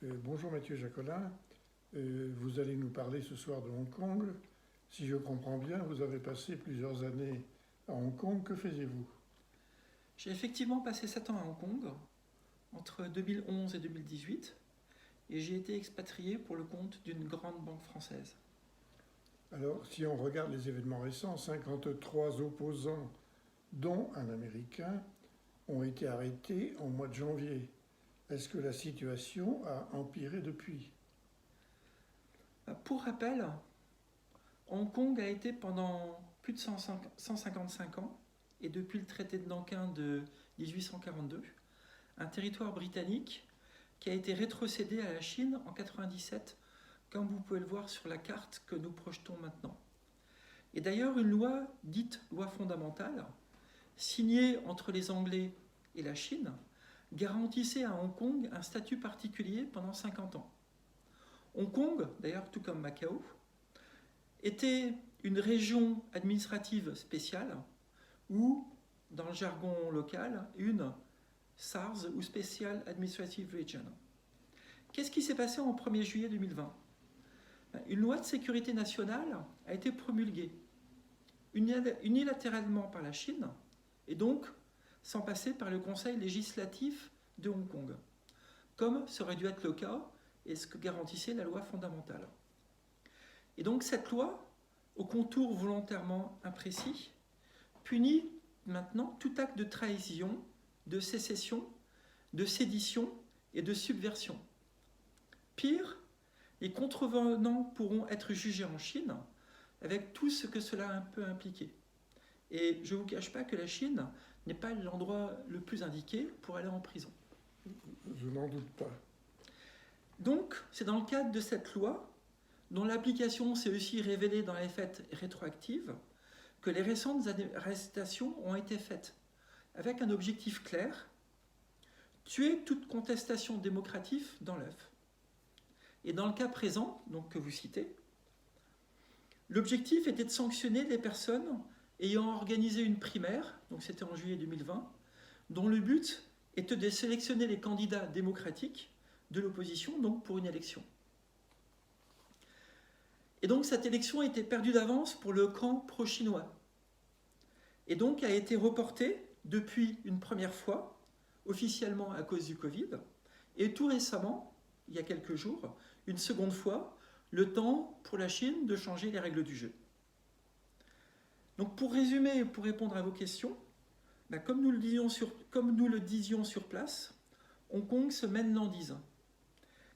Bonjour Mathieu Jacolin. Vous allez nous parler ce soir de Hong Kong. Si je comprends bien, vous avez passé plusieurs années à Hong Kong. Que faisiez-vous? J'ai effectivement passé 7 ans à Hong Kong, entre 2011 et 2018, et j'ai été expatrié pour le compte d'une grande banque française. Alors, si on regarde les événements récents, 53 opposants, dont un Américain, ont été arrêtés en mois de janvier. Est-ce que la situation a empiré depuis? Pour rappel, Hong Kong a été pendant plus de 155 ans, et depuis le traité de Nankin de 1842, un territoire britannique qui a été rétrocédé à la Chine en 97, comme vous pouvez le voir sur la carte que nous projetons maintenant. Et d'ailleurs, une loi dite loi fondamentale, signée entre les Anglais et la Chine, garantissait à Hong Kong un statut particulier pendant 50 ans. Hong Kong, d'ailleurs tout comme Macao, était une région administrative spéciale ou, dans le jargon local, une SARS ou Special Administrative Region. Qu'est-ce qui s'est passé en 1er juillet 2020 ? Une loi de sécurité nationale a été promulguée unilatéralement par la Chine et donc sans passer par le Conseil législatif de Hong Kong, comme ça aurait dû être le cas et ce que garantissait la loi fondamentale. Et donc cette loi, au contour volontairement imprécis, punit maintenant tout acte de trahison, de sécession, de sédition et de subversion. Pire, les contrevenants pourront être jugés en Chine avec tout ce que cela peut impliquer. Et je ne vous cache pas que la Chine n'est pas l'endroit le plus indiqué pour aller en prison. Je n'en doute pas. Donc, c'est dans le cadre de cette loi, dont l'application s'est aussi révélée dans les faits rétroactives, que les récentes arrestations ont été faites, avec un objectif clair, tuer toute contestation démocratique dans l'œuf. Et dans le cas présent, donc que vous citez, l'objectif était de sanctionner les personnes ayant organisé une primaire, donc c'était en juillet 2020, dont le but était de sélectionner les candidats démocratiques de l'opposition, donc pour une élection. Et donc cette élection a été perdue d'avance pour le camp pro-chinois. Et donc a été reportée depuis une première fois, officiellement à cause du Covid, et tout récemment, il y a quelques jours, une seconde fois, le temps pour la Chine de changer les règles du jeu. Donc pour résumer et pour répondre à vos questions, comme nous le disions sur place, Hong Kong se mène l'endise.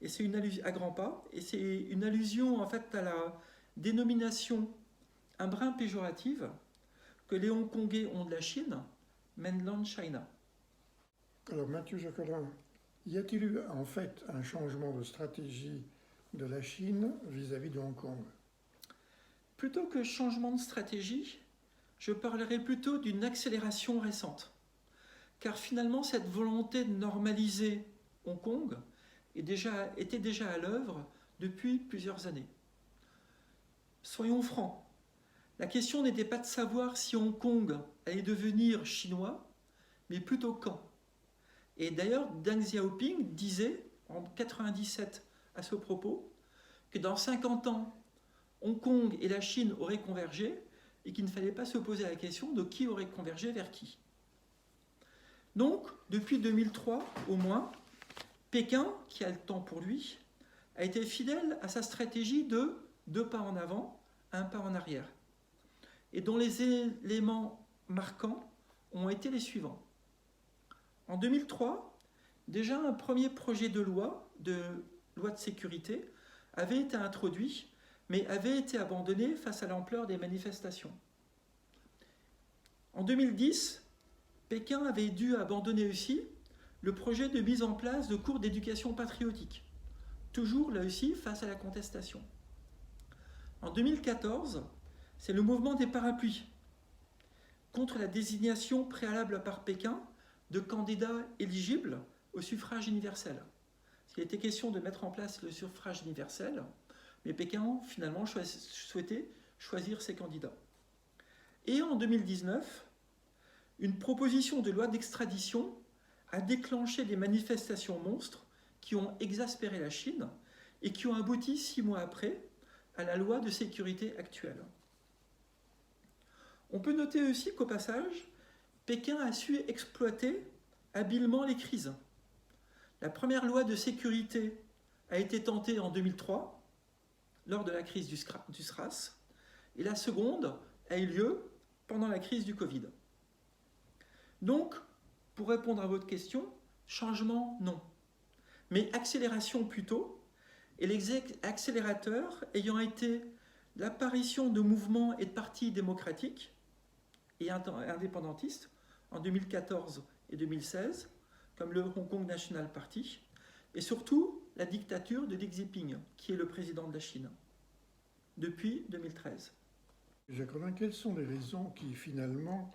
Et c'est une allusion à grands pas, et c'est une allusion en fait à la dénomination un brin péjorative que les Hongkongais ont de la Chine, Mainland China. Alors Mathieu Jacolin, y a-t-il eu en fait un changement de stratégie de la Chine vis-à-vis de Hong Kong? Plutôt que changement de stratégie, je parlerai plutôt d'une accélération récente. Car finalement, cette volonté de normaliser Hong Kong était déjà à l'œuvre depuis plusieurs années. Soyons francs, la question n'était pas de savoir si Hong Kong allait devenir chinois, mais plutôt quand. Et d'ailleurs, Deng Xiaoping disait en 1997 à ce propos que dans 50 ans, Hong Kong et la Chine auraient convergé et qu'il ne fallait pas se poser la question de qui aurait convergé vers qui. Donc, depuis 2003 au moins, Pékin, qui a le temps pour lui, a été fidèle à sa stratégie de 2 pas en avant, 1 pas en arrière, et dont les éléments marquants ont été les suivants. En 2003, déjà un premier projet de loi de sécurité avait été introduit, mais avait été abandonné face à l'ampleur des manifestations. En 2010, Pékin avait dû abandonner aussi le projet de mise en place de cours d'éducation patriotique, toujours là aussi face à la contestation. En 2014, c'est le mouvement des parapluies contre la désignation préalable par Pékin de candidats éligibles au suffrage universel. Il était question de mettre en place le suffrage universel, mais Pékin finalement souhaitait choisir ses candidats. Et en 2019, une proposition de loi d'extradition a déclenché des manifestations monstres qui ont exaspéré la Chine et qui ont abouti 6 mois après à la loi de sécurité actuelle. On peut noter aussi qu'au passage, Pékin a su exploiter habilement les crises. La première loi de sécurité a été tentée en 2003, lors de la crise du SRAS, et la seconde a eu lieu pendant la crise du Covid. Donc, pour répondre à votre question, changement, non. Mais accélération plutôt, et les accélérateurs ayant été l'apparition de mouvements et de partis démocratiques et indépendantistes en 2014 et 2016, comme le Hong Kong National Party, et surtout la dictature de Deng Xiaoping, qui est le président de la Chine, depuis 2013. Jacques Collin, quelles sont les raisons qui finalement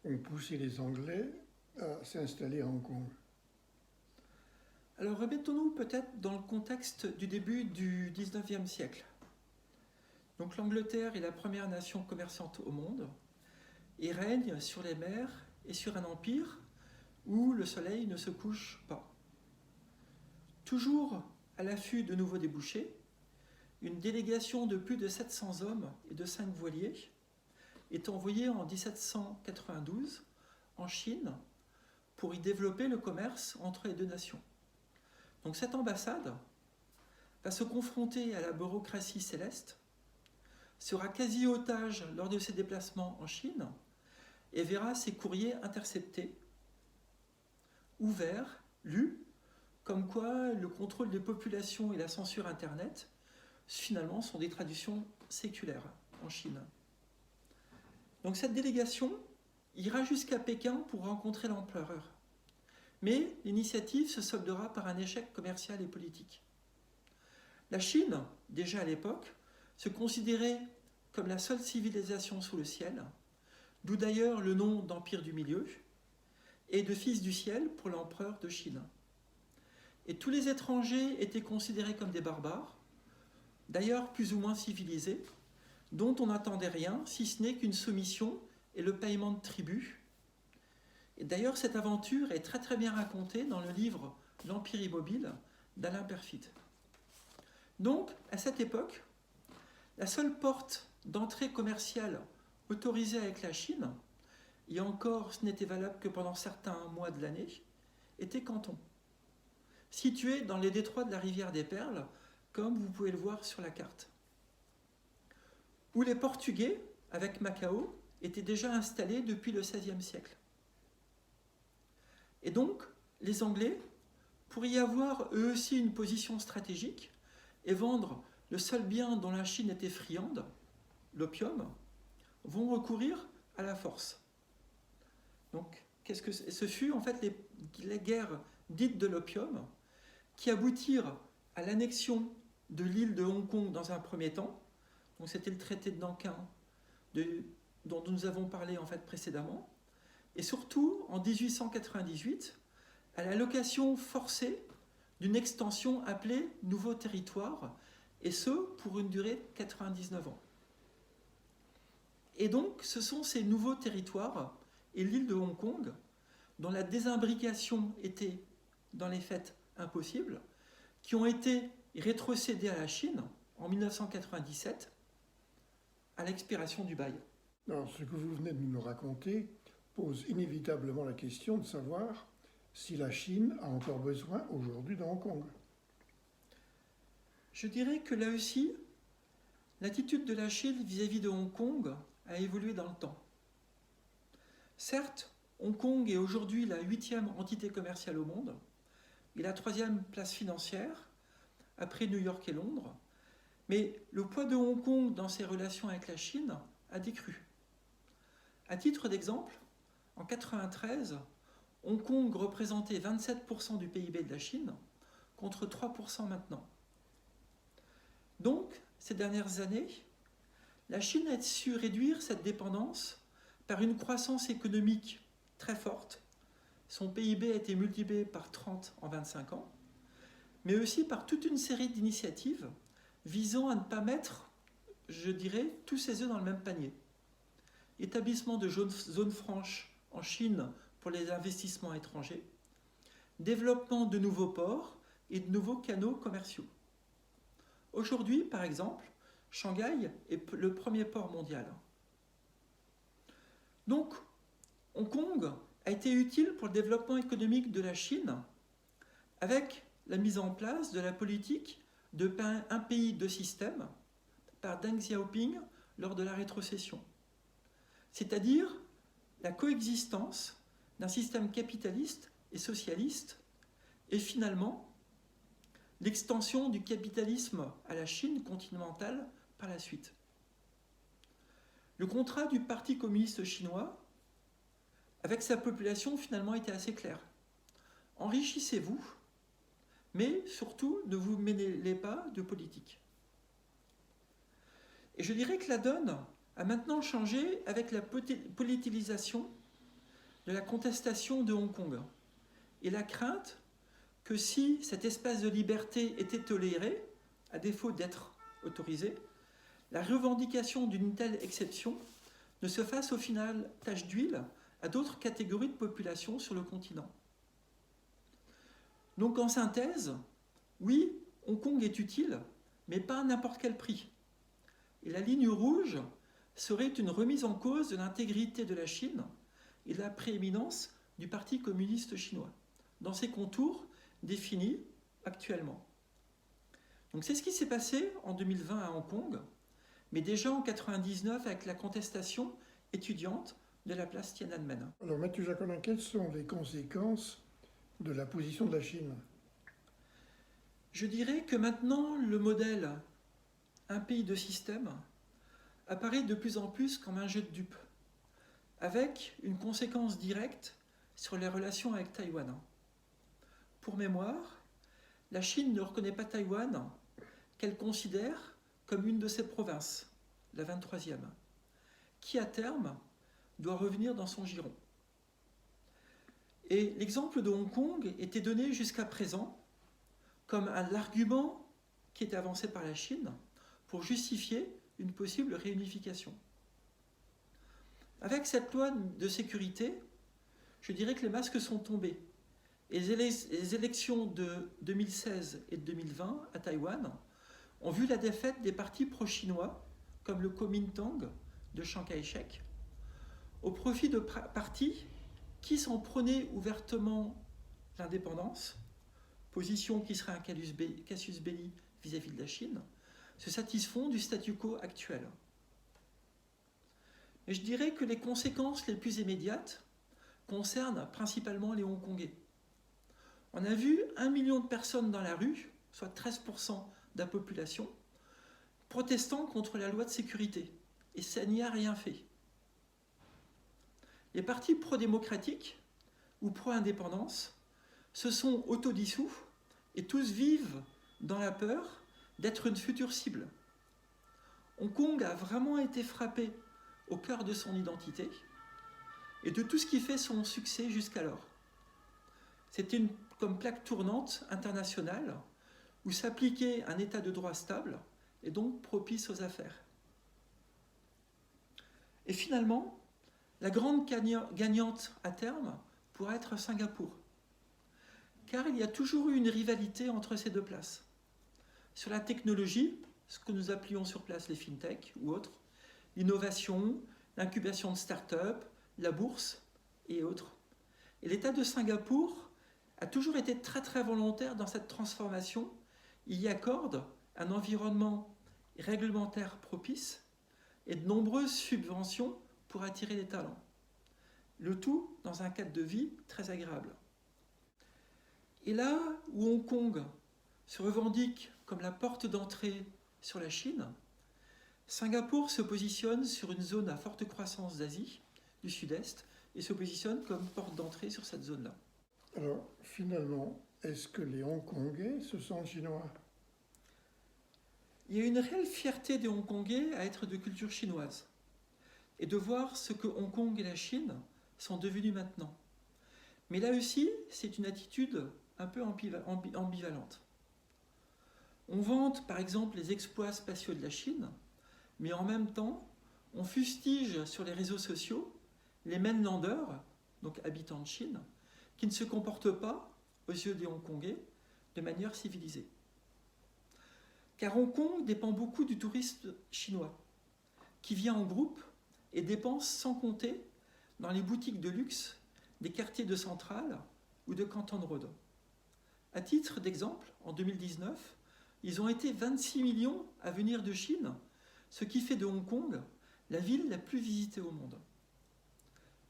ont poussé les Anglais à s'installer à Hong Kong? Alors remettons-nous peut-être dans le contexte du début du 19e siècle. Donc l'Angleterre est la première nation commerçante au monde et règne sur les mers et sur un empire où le soleil ne se couche pas. Toujours à l'affût de nouveaux débouchés, une délégation de plus de 700 hommes et de 5 voiliers est envoyée en 1792 en Chine pour y développer le commerce entre les deux nations. Donc cette ambassade va se confronter à la bureaucratie céleste, sera quasi otage lors de ses déplacements en Chine et verra ses courriers interceptés, ouverts, lus, comme quoi le contrôle des populations et la censure Internet, finalement, sont des traditions séculaires en Chine. Donc cette délégation ira jusqu'à Pékin pour rencontrer l'empereur. Mais l'initiative se soldera par un échec commercial et politique. La Chine, déjà à l'époque, se considérait comme la seule civilisation sous le ciel, d'où d'ailleurs le nom d'Empire du Milieu, et de Fils du ciel pour l'empereur de Chine. Et tous les étrangers étaient considérés comme des barbares, d'ailleurs plus ou moins civilisés, dont on n'attendait rien, si ce n'est qu'une soumission et le paiement de tribut. Et d'ailleurs, cette aventure est très très bien racontée dans le livre L'Empire immobile d'Alain Perfit. Donc, à cette époque, la seule porte d'entrée commerciale autorisée avec la Chine, et encore ce n'était valable que pendant certains mois de l'année, était Canton, situé dans les détroits de la rivière des Perles, comme vous pouvez le voir sur la carte, où les Portugais, avec Macao, étaient déjà installés depuis le XVIe siècle. Et donc, les Anglais, pour y avoir eux aussi une position stratégique et vendre le seul bien dont la Chine était friande, l'opium, vont recourir à la force. Donc, qu'est-ce que ce fut en fait les guerres dites de l'opium qui aboutirent à l'annexion de l'île de Hong Kong dans un premier temps. Donc, c'était le traité de Nankin dont nous avons parlé en fait précédemment. Et surtout, en 1898, à la location forcée d'une extension appelée Nouveau Territoire, et ce, pour une durée de 99 ans. Et donc, ce sont ces nouveaux territoires et l'île de Hong Kong, dont la désimbrication était, dans les faits, impossible, qui ont été rétrocédés à la Chine en 1997, à l'expiration du bail. Alors, ce que vous venez de nous raconter pose inévitablement la question de savoir si la Chine a encore besoin aujourd'hui de Hong Kong. Je dirais que là aussi, l'attitude de la Chine vis-à-vis de Hong Kong a évolué dans le temps. Certes, Hong Kong est aujourd'hui la 8e entité commerciale au monde et la 3e place financière, après New York et Londres, mais le poids de Hong Kong dans ses relations avec la Chine a décru. À titre d'exemple, en 1993, Hong Kong représentait 27% du PIB de la Chine, contre 3% maintenant. Donc, ces dernières années, la Chine a su réduire cette dépendance par une croissance économique très forte. Son PIB a été multiplié par 30 en 25 ans, mais aussi par toute une série d'initiatives visant à ne pas mettre, je dirais, tous ses œufs dans le même panier. Établissement de zones franches en Chine pour les investissements étrangers, développement de nouveaux ports et de nouveaux canaux commerciaux. Aujourd'hui, par exemple, Shanghai est le premier port mondial. Donc, Hong Kong a été utile pour le développement économique de la Chine avec la mise en place de la politique de un pays, deux systèmes par Deng Xiaoping lors de la rétrocession. C'est-à-dire la coexistence d'un système capitaliste et socialiste et finalement l'extension du capitalisme à la Chine continentale par la suite. Le contrat du Parti communiste chinois avec sa population finalement était assez clair. Enrichissez-vous, mais surtout ne vous mêlez pas de politique. Et je dirais que la donne a maintenant changé avec la politisation de la contestation de Hong Kong et la crainte que si cet espace de liberté était toléré, à défaut d'être autorisé, la revendication d'une telle exception ne se fasse au final tache d'huile à d'autres catégories de population sur le continent. Donc en synthèse, oui, Hong Kong est utile, mais pas à n'importe quel prix. Et la ligne rouge serait une remise en cause de l'intégrité de la Chine et de la prééminence du Parti communiste chinois, dans ses contours définis actuellement. Donc c'est ce qui s'est passé en 2020 à Hong Kong, mais déjà en 1999 avec la contestation étudiante de la place Tiananmen. Alors Mathieu Jacolin, quelles sont les conséquences de la position de la Chine? Je dirais que maintenant le modèle un pays deux systèmes apparaît de plus en plus comme un jeu de dupes, avec une conséquence directe sur les relations avec Taïwan. Pour mémoire, la Chine ne reconnaît pas Taïwan qu'elle considère comme une de ses provinces, la 23e, qui à terme doit revenir dans son giron. Et l'exemple de Hong Kong était donné jusqu'à présent comme un argument qui était avancé par la Chine pour justifier une possible réunification. Avec cette loi de sécurité, je dirais que les masques sont tombés. Et les élections de 2016 et de 2020 à Taïwan ont vu la défaite des partis pro-chinois, comme le Kuomintang de Chiang Kai-shek, au profit de partis qui s'en prenaient ouvertement l'indépendance, position qui serait un casus belli vis-à-vis de la Chine, se satisfont du statu quo actuel. Mais je dirais que les conséquences les plus immédiates concernent principalement les Hongkongais. On a vu 1 million de personnes dans la rue, soit 13% de la population, protestant contre la loi de sécurité. Et ça n'y a rien fait. Les partis pro-démocratiques ou pro-indépendance se sont autodissous et tous vivent dans la peur d'être une future cible. Hong Kong a vraiment été frappé au cœur de son identité et de tout ce qui fait son succès jusqu'alors. C'était comme plaque tournante internationale où s'appliquait un état de droit stable et donc propice aux affaires. Et finalement, la grande gagnante à terme pourrait être Singapour, car il y a toujours eu une rivalité entre ces deux places. Sur la technologie, ce que nous appelions sur place les fintech ou autres, l'innovation, l'incubation de start-up, la bourse et autres. Et l'État de Singapour a toujours été très très volontaire dans cette transformation. Il y accorde un environnement réglementaire propice et de nombreuses subventions pour attirer les talents. Le tout dans un cadre de vie très agréable. Et là où Hong Kong se revendique comme la porte d'entrée sur la Chine, Singapour se positionne sur une zone à forte croissance d'Asie, du Sud-Est, et se positionne comme porte d'entrée sur cette zone-là. Alors, finalement, est-ce que les Hongkongais se sentent chinois? Il y a une réelle fierté des Hongkongais à être de culture chinoise et de voir ce que Hong Kong et la Chine sont devenus maintenant. Mais là aussi, c'est une attitude un peu ambivalente. On vante par exemple les exploits spatiaux de la Chine, mais en même temps, on fustige sur les réseaux sociaux les mainlanders, donc habitants de Chine, qui ne se comportent pas, aux yeux des Hongkongais, de manière civilisée. Car Hong Kong dépend beaucoup du touriste chinois, qui vient en groupe et dépense sans compter dans les boutiques de luxe des quartiers de Central ou de Canton Road. À titre d'exemple, en 2019, ils ont été 26 millions à venir de Chine, ce qui fait de Hong Kong la ville la plus visitée au monde.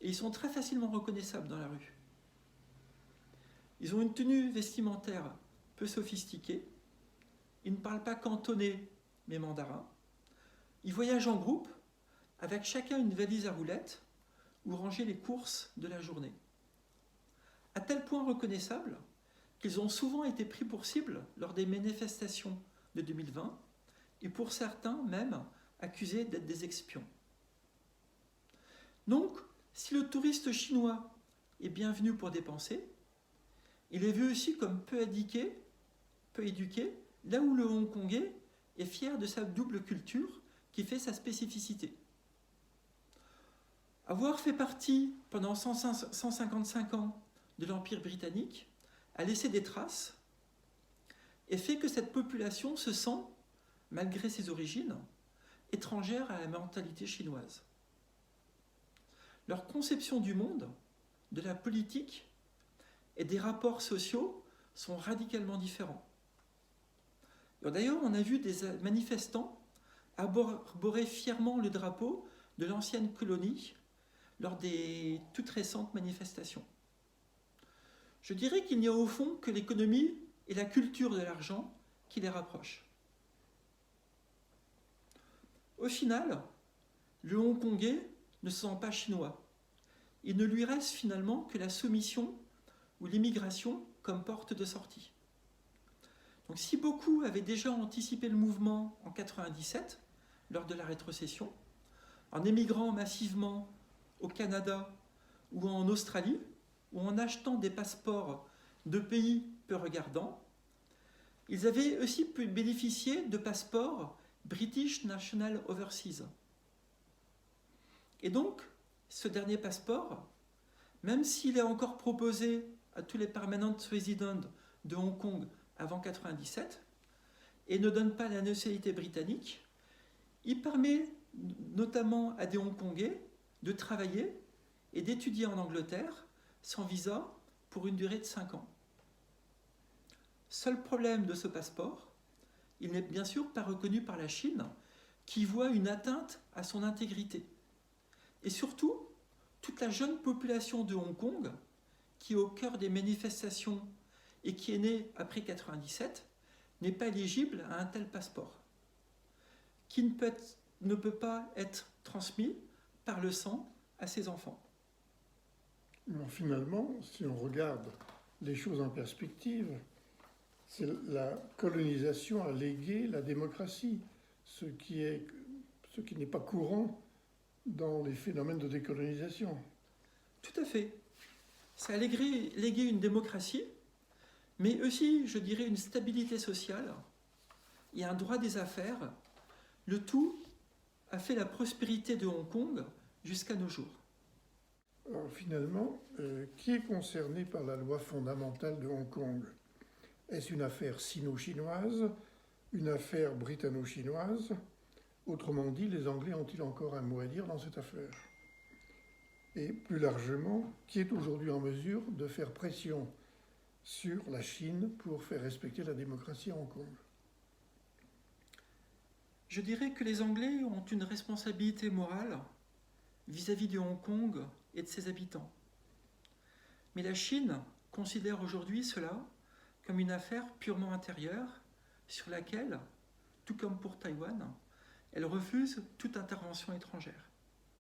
Et ils sont très facilement reconnaissables dans la rue. Ils ont une tenue vestimentaire peu sophistiquée. Ils ne parlent pas cantonais, mais mandarin. Ils voyagent en groupe, avec chacun une valise à roulettes, où ranger les courses de la journée. À tel point reconnaissables qu'ils ont souvent été pris pour cible lors des manifestations de 2020, et pour certains même accusés d'être des espions. Donc, si le touriste chinois est bienvenu pour dépenser, il est vu aussi comme peu éduqué, là où le Hongkongais est fier de sa double culture qui fait sa spécificité. Avoir fait partie pendant 155 ans de l'Empire britannique a laissé des traces et fait que cette population se sent, malgré ses origines, étrangère à la mentalité chinoise. Leur conception du monde, de la politique et des rapports sociaux sont radicalement différents. Et d'ailleurs, on a vu des manifestants arborer fièrement le drapeau de l'ancienne colonie lors des toutes récentes manifestations. Je dirais qu'il n'y a au fond que l'économie et la culture de l'argent qui les rapprochent. Au final, le Hongkongais ne se sent pas chinois. Il ne lui reste finalement que la soumission ou l'immigration comme porte de sortie. Donc si beaucoup avaient déjà anticipé le mouvement en 1997, lors de la rétrocession, en émigrant massivement au Canada ou en Australie, ou en achetant des passeports de pays peu regardants, ils avaient aussi pu bénéficier de passeports British National Overseas. Et donc, ce dernier passeport, même s'il est encore proposé à tous les permanent residents de Hong Kong avant 1997 et ne donne pas la nationalité britannique, il permet notamment à des Hongkongais de travailler et d'étudier en Angleterre sans visa pour une durée de 5 ans. Seul problème de ce passeport, il n'est bien sûr pas reconnu par la Chine, qui voit une atteinte à son intégrité. Et surtout, toute la jeune population de Hong Kong, qui est au cœur des manifestations et qui est née après 1997, n'est pas éligible à un tel passeport, qui ne peut pas être transmis par le sang à ses enfants. Alors finalement, si on regarde les choses en perspective, c'est la colonisation a légué la démocratie, ce qui n'est pas courant dans les phénomènes de décolonisation. Tout à fait. Ça a légué une démocratie, mais aussi, je dirais, une stabilité sociale et un droit des affaires. Le tout a fait la prospérité de Hong Kong jusqu'à nos jours. Alors finalement, qui est concerné par la loi fondamentale de Hong Kong? Est-ce une affaire sino-chinoise, une affaire britanno-chinoise? Autrement dit, les Anglais ont-ils encore un mot à dire dans cette affaire? Et plus largement, qui est aujourd'hui en mesure de faire pression sur la Chine pour faire respecter la démocratie à Hong Kong? Je dirais que les Anglais ont une responsabilité morale vis-à-vis de Hong Kong et de ses habitants. Mais la Chine considère aujourd'hui cela comme une affaire purement intérieure sur laquelle, tout comme pour Taïwan, elle refuse toute intervention étrangère.